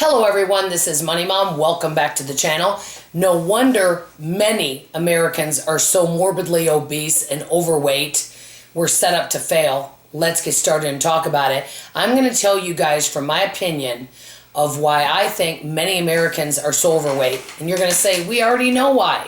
Hello everyone, this is Money Mom. Welcome back to the channel. No wonder many Americans are so morbidly obese and overweight. We're set up to fail. Let's get started and talk about it. I'm going to tell you guys from my opinion of why I think many Americans are so overweight. And you're going to say, we already know why.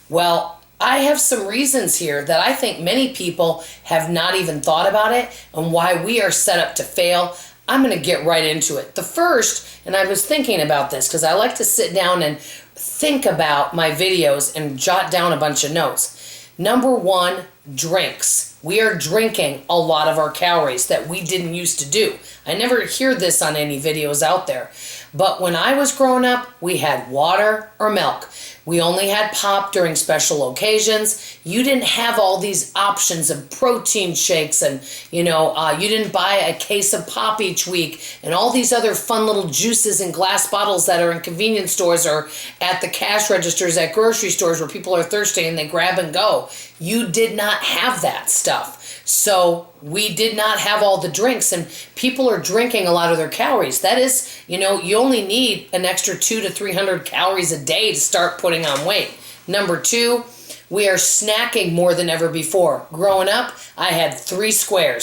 Well, I have some reasons here that I think many people have not even thought about it and why we are set up to fail. I'm going to get right into it. The first, and I was thinking about this because I like to sit down and think about my videos and jot down a bunch of notes. Number one, drinks. We are drinking a lot of our calories that we didn't used to do. I never hear this on any videos out there. But when I was growing up, we had water or milk. We only had pop during special occasions. You didn't have all these options of protein shakes and, you didn't buy a case of pop each week and all these other fun little juices in glass bottles that are in convenience stores or at the cash registers at grocery stores where people are thirsty and they grab and go. You did not have that stuff. So we did not have all the drinks, and people are drinking a lot of their calories. That is, you only need an extra 200 to 300 calories a day to start putting on weight. Number two, we are snacking more than ever before. Growing up, I had 3 square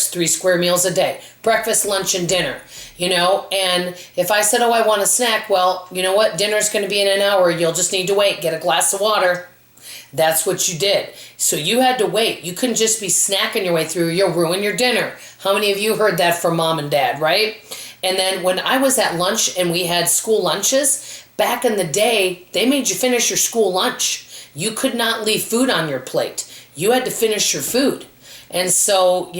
meals a day, breakfast, lunch, and dinner. And if I said, I want a snack, well, you know what? Dinner's going to be in an hour. You'll just need to wait. Get a glass of water. That's what you did. So you had to wait. You couldn't just be snacking your way through. You'll ruin your dinner. How many of you heard that from mom and dad, right? And then when I was at lunch and we had school lunches, back in the day, they made you finish your school lunch. You could not leave food on your plate. You had to finish your food. And so,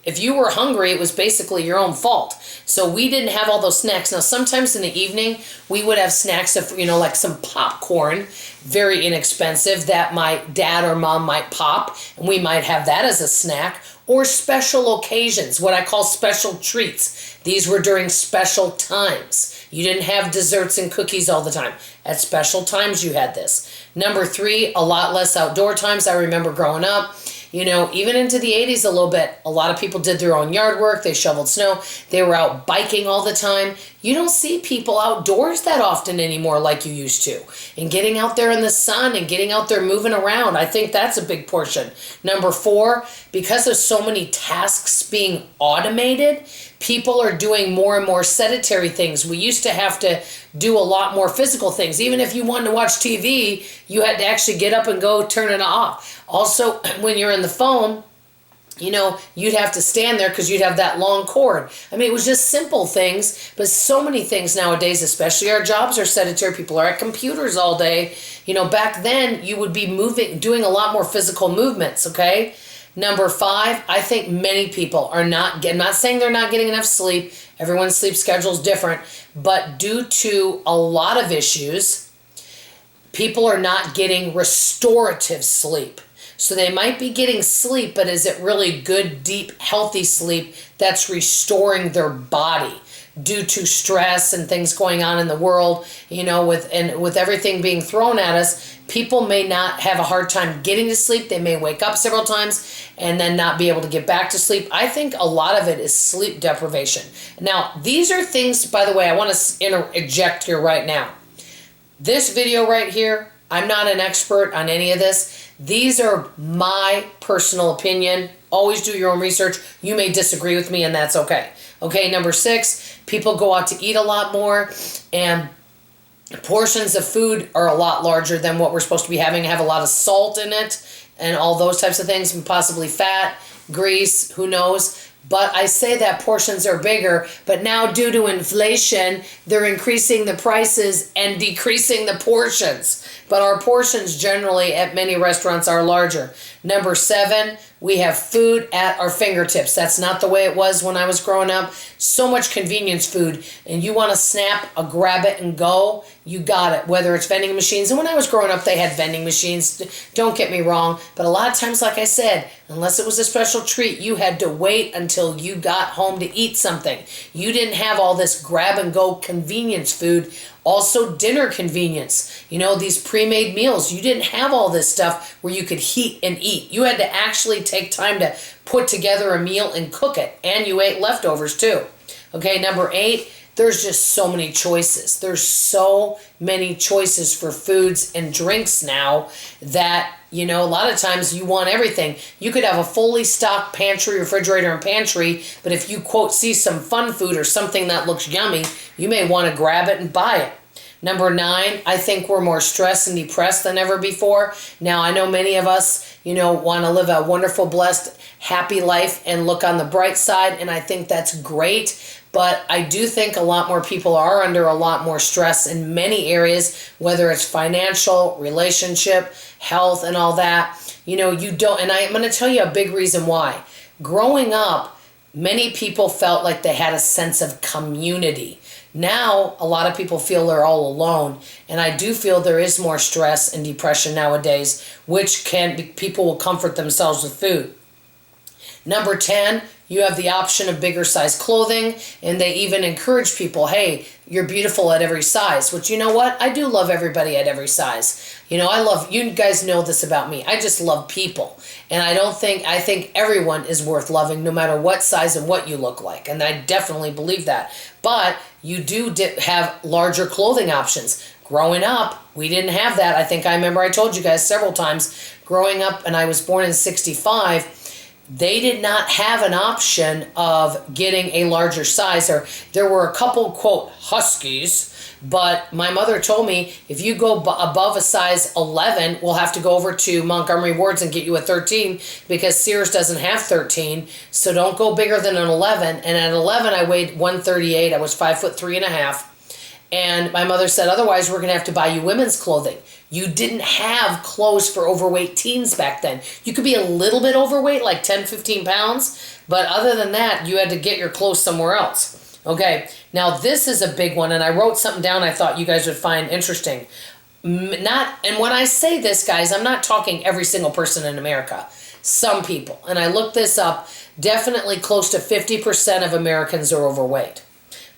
if you were hungry, it was basically your own fault. So we didn't have all those snacks. Now, sometimes in the evening, we would have snacks of, like some popcorn, very inexpensive, that my dad or mom might pop, and we might have that as a snack, or special occasions, what I call special treats. These were during special times. You didn't have desserts and cookies all the time. At special times, you had this. Number 3, a lot less outdoor times. I remember growing up, even into the 80s a little bit, a lot of people did their own yard work. They shoveled snow. They were out biking all the time. You don't see people outdoors that often anymore like you used to. And getting out there in the sun and getting out there moving around, I think that's a big portion. Number 4, because of so many tasks being automated, people are doing more and more sedentary things. We used to have to do a lot more physical things. Even if you wanted to watch TV, you had to actually get up and go turn it off. Also, when you're in the phone, you'd have to stand there because you'd have that long cord. I mean, it was just simple things, but so many things nowadays, especially our jobs are sedentary. People are at computers all day. Back then you would be doing a lot more physical movements, okay? Number 5, I think many people are not, I'm not saying they're not getting enough sleep. Everyone's sleep schedule is different, but due to a lot of issues, people are not getting restorative sleep. So they might be getting sleep, but is it really good, deep, healthy sleep that's restoring their body due to stress and things going on in the world, with everything being thrown at us? People may not have a hard time getting to sleep. They may wake up several times and then not be able to get back to sleep. I think a lot of it is sleep deprivation. Now, these are things, by the way, I want to interject here right now. This video right here, I'm not an expert on any of this. These are my personal opinion. Always do your own research. You may disagree with me, and that's okay. Okay, number 6, people go out to eat a lot more, and portions of food are a lot larger than what we're supposed to be having. Have a lot of salt in it and all those types of things, and possibly fat, grease, who knows. But I say that portions are bigger, but now due to inflation, they're increasing the prices and decreasing the portions. But our portions generally at many restaurants are larger. Number 7, we have food at our fingertips. That's not the way it was when I was growing up. So much convenience food, and you want to snap, grab it and go, you got it. Whether it's vending machines, and when I was growing up, they had vending machines. Don't get me wrong, but a lot of times, like I said, unless it was a special treat, you had to wait until you got home to eat something. You didn't have all this grab and go convenience food. Also, dinner convenience. These pre-made meals. You didn't have all this stuff where you could heat and eat. You had to actually take time to put together a meal and cook it. And you ate leftovers too. Okay, number 8, there's just so many choices. There's so many choices for foods and drinks now that, a lot of times you want everything. You could have a fully stocked pantry, refrigerator, and pantry, but if you, quote, see some fun food or something that looks yummy, you may want to grab it and buy it. Number 9, I think we're more stressed and depressed than ever before. Now, I know many of us, want to live a wonderful, blessed, happy life and look on the bright side, and I think that's great. But I do think a lot more people are under a lot more stress in many areas, whether it's financial, relationship, health, and all that. You don't, and I'm going to tell you a big reason why. Growing up, many people felt like they had a sense of community. Now, a lot of people feel they're all alone, and I do feel there is more stress and depression nowadays, which people will comfort themselves with food. Number 10, you have the option of bigger size clothing, and they even encourage people, hey, you're beautiful at every size, which, you know what? I do love everybody at every size. You guys know this about me. I just love people. And I think everyone is worth loving no matter what size and what you look like. And I definitely believe that. But you do have larger clothing options. Growing up, we didn't have that. I remember I told you guys several times, growing up, and I was born in 65, they did not have an option of getting a larger size. Or there were a couple, quote, huskies, but my mother told me, if you go above a size 11, we'll have to go over to Montgomery Ward's and get you a 13 because Sears doesn't have 13. So don't go bigger than an 11. And at 11, I weighed 138. I was 5'3.5". And my mother said, otherwise, we're going to have to buy you women's clothing. You didn't have clothes for overweight teens back then. You could be a little bit overweight, like 10, 15 pounds. But other than that, you had to get your clothes somewhere else. Okay, now this is a big one. And I wrote something down I thought you guys would find interesting. And when I say this, guys, I'm not talking every single person in America. Some people. And I looked this up. Definitely close to 50% of Americans are overweight.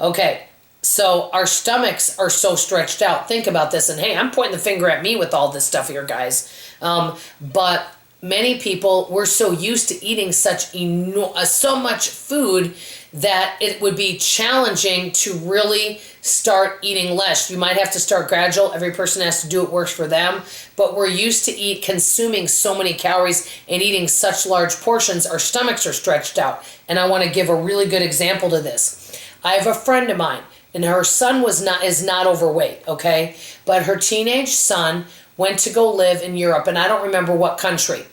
Okay. So our stomachs are so stretched out. Think about this. And hey, I'm pointing the finger at me with all this stuff here, guys. But many people, we're so used to eating so much food that it would be challenging to really start eating less. You might have to start gradual. Every person has to do what works for them. But we're used to consuming so many calories and eating such large portions. Our stomachs are stretched out. And I want to give a really good example to this. I have a friend of mine. And her son is not overweight, okay? But her teenage son went to go live in Europe, and I don't remember what country.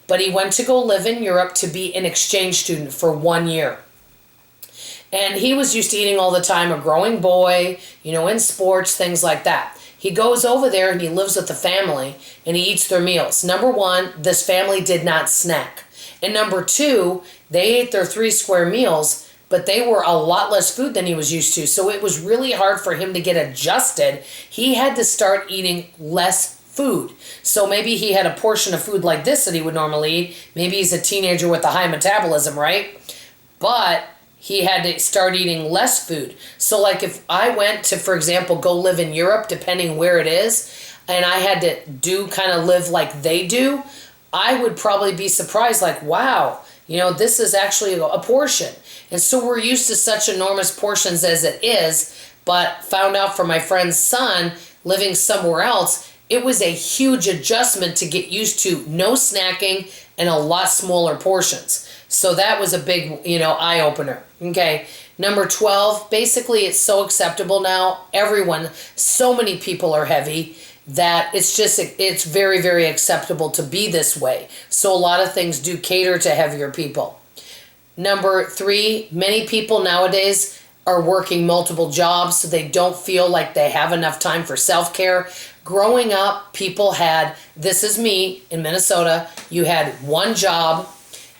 But he went to go live in Europe to be an exchange student for 1 year. And he was used to eating all the time, a growing boy, in sports, things like that. He goes over there and he lives with the family, and he eats their meals. Number 1, this family did not snack. And number 2, they ate their 3 square meals, but they were a lot less food than he was used to. So it was really hard for him to get adjusted. He had to start eating less food. So maybe he had a portion of food like this that he would normally eat. Maybe he's a teenager with a high metabolism, right? But he had to start eating less food. So like if I went to, for example, go live in Europe, depending where it is, and I had to live like they do, I would probably be surprised, like, wow, this is actually a portion. And so we're used to such enormous portions as it is, but found out from my friend's son living somewhere else, it was a huge adjustment to get used to no snacking and a lot smaller portions. So that was a big, eye-opener. Okay. Number 12, basically it's so acceptable now. So many people are heavy that it's very, very acceptable to be this way. So a lot of things do cater to heavier people. Number 3, many people nowadays are working multiple jobs, so they don't feel like they have enough time for self-care. Growing up, people had, this is me in Minnesota, you had one job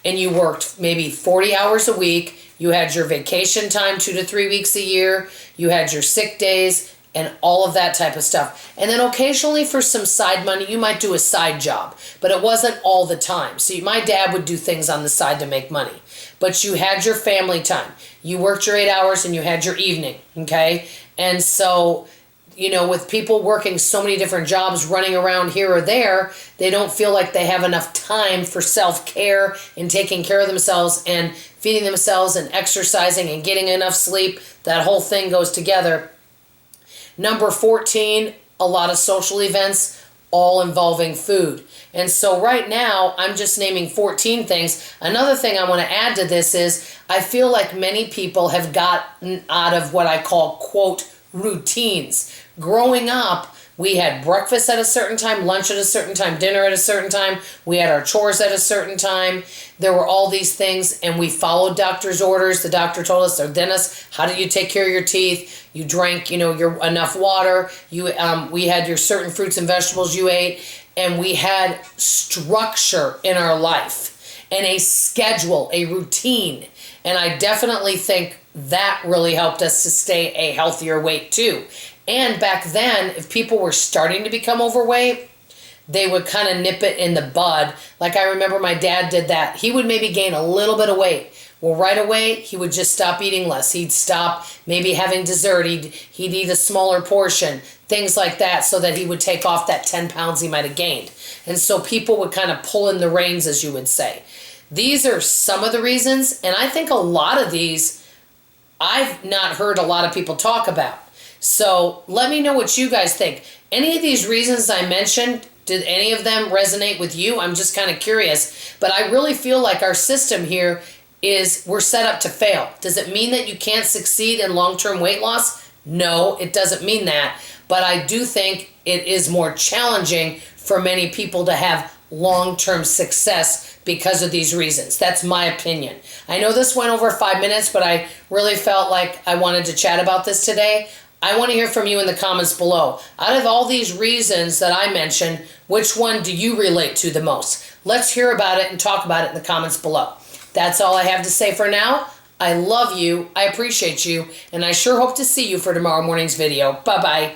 and you worked maybe 40 hours a week. You had your vacation time 2 to 3 weeks a year. You had your sick days and all of that type of stuff. And then occasionally for some side money, you might do a side job, but it wasn't all the time. So my dad would do things on the side to make money, but you had your family time. You worked your 8 hours and you had your evening, okay? And so, with people working so many different jobs, running around here or there, they don't feel like they have enough time for self-care and taking care of themselves and feeding themselves and exercising and getting enough sleep. That whole thing goes together. Number 14, a lot of social events, all involving food. And so right now, I'm just naming 14 things. Another thing I want to add to this is I feel like many people have gotten out of what I call, quote, routines. Growing up, we had breakfast at a certain time, lunch at a certain time, dinner at a certain time. We had our chores at a certain time. There were all these things, and we followed doctor's orders. The doctor told us, or dentist, how do you take care of your teeth? You drank, your enough water. We had your certain fruits and vegetables you ate, and we had structure in our life and a schedule, a routine. And I definitely think that really helped us to stay a healthier weight too. And back then, if people were starting to become overweight, they would kind of nip it in the bud. Like I remember my dad did that. He would maybe gain a little bit of weight. Well, right away, he would just stop eating less. He'd stop maybe having dessert. He'd eat a smaller portion, things like that, so that he would take off that 10 pounds he might have gained. And so people would kind of pull in the reins, as you would say. These are some of the reasons, and I think a lot of these I've not heard a lot of people talk about. So let me know what you guys think. Any of these reasons I mentioned, did any of them resonate with you? I'm just kind of curious. But I really feel like our system here is we're set up to fail. Does it mean that you can't succeed in long-term weight loss? No, it doesn't mean that. But I do think it is more challenging for many people to have long-term success because of these reasons. That's my opinion. I know this went over 5 minutes, but I really felt like I wanted to chat about this today. I want to hear from you in the comments below. Out of all these reasons that I mentioned, which one do you relate to the most? Let's hear about it and talk about it in the comments below. That's all I have to say for now. I love you, I appreciate you, and I sure hope to see you for tomorrow morning's video. Bye-bye.